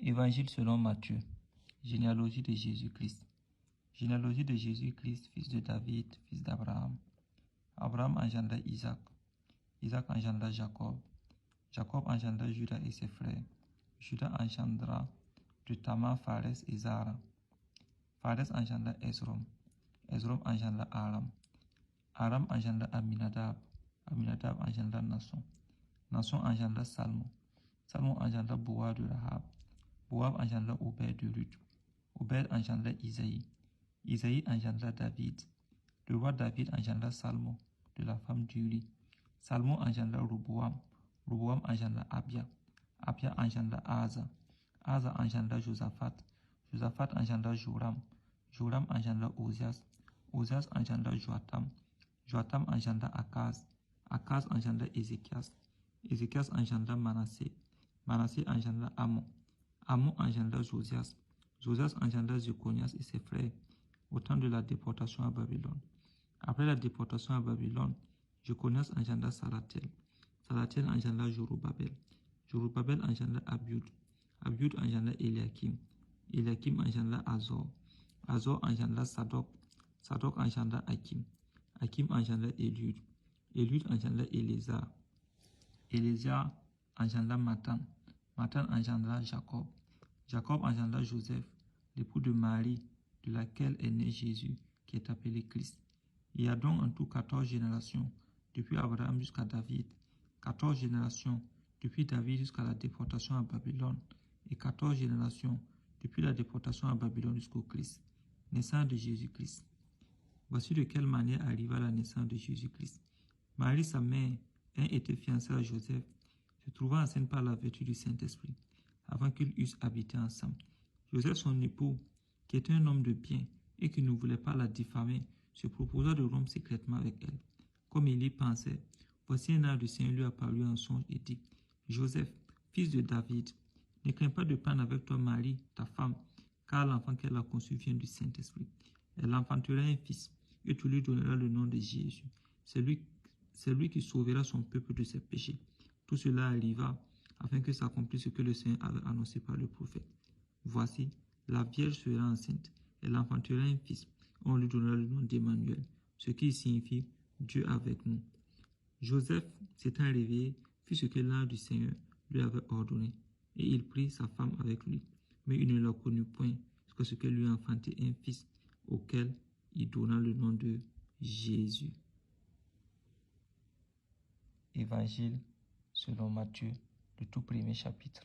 Évangile selon Matthieu. Généalogie de Jésus-Christ. Généalogie de Jésus-Christ, fils de David, fils d'Abraham. Abraham engendra Isaac. Isaac engendra Jacob. Jacob engendra Judas et ses frères. Judas engendra de Tamar, Pharès et Zara. Pharès engendra Esrom. Esrom engendra Aram. Aram engendra Aminadab. Aminadab engendra Nasson. Nasson engendra Salmon. Salmon engendra Boaz de Rahab. Boaz engendra Obed de Ruth. Obed engendra Isaïe. Isaïe engendra David. Le roi David engendra Salmon, de la femme d'Uri. Salmon engendra Roboam. Roboam engendra Abia. Abia engendra Asa. Asa engendra Josaphat. Josaphat engendra Joram. Joram engendra Ozias. Ozias engendra Joatam. Joatam engendra Akaz. Akaz engendra Ézéchias. Ézéchias engendra Manassé. Manassé engendra Amon. Amon engendra Josias. Josias engendra Zéchonias et ses frères au temps de la déportation à Babylone. Après la déportation à Babylone, Jéchonias engendra Salatiel. Salatiel engendra Jorobabel. Jorobabel engendra Abiud. Abiud engendra Eliakim. Eliakim engendra Azor. Azor engendra Sadok. Sadok engendra Akim. Akim engendra Eliud. Eliud engendra Éléazar. Éléazar engendra Matan. Matan engendra Jacob. Jacob engendra Joseph, l'époux de Marie, de laquelle est né Jésus, qui est appelé Christ. Il y a donc en tout 14 générations, depuis Abraham jusqu'à David, 14 générations depuis David jusqu'à la déportation à Babylone, et 14 générations depuis la déportation à Babylone jusqu'au Christ, naissance de Jésus-Christ. Voici de quelle manière arriva la naissance de Jésus-Christ. Marie, sa mère, ayant été fiancée à Joseph, se trouva enceinte par la vertu du Saint-Esprit, avant qu'ils eussent habité ensemble. Joseph, son époux, qui était un homme de bien et qui ne voulait pas la diffamer, se proposa de rompre secrètement avec elle. Comme il y pensait, voici un ange du Seigneur lui apparut en songe et dit: Joseph, fils de David, ne crains pas de prendre avec toi Marie, ta femme, car l'enfant qu'elle a conçu vient du Saint-Esprit. Elle enfantera un fils, et tu lui donneras le nom de Jésus. C'est lui qui sauvera son peuple de ses péchés. Tout cela arriva afin que s'accomplisse ce que le Seigneur avait annoncé par le prophète. Voici, la Vierge sera enceinte, elle enfantera un fils, et on lui donnera le nom d'Emmanuel, ce qui signifie Dieu avec nous. Joseph, s'étant réveillé, fit ce que l'ange du Seigneur lui avait ordonné, et il prit sa femme avec lui. Mais il ne la connut point, jusqu'à ce qu'elle lui enfantait un fils, auquel il donna le nom de Jésus. Évangile selon Matthieu, le tout premier chapitre.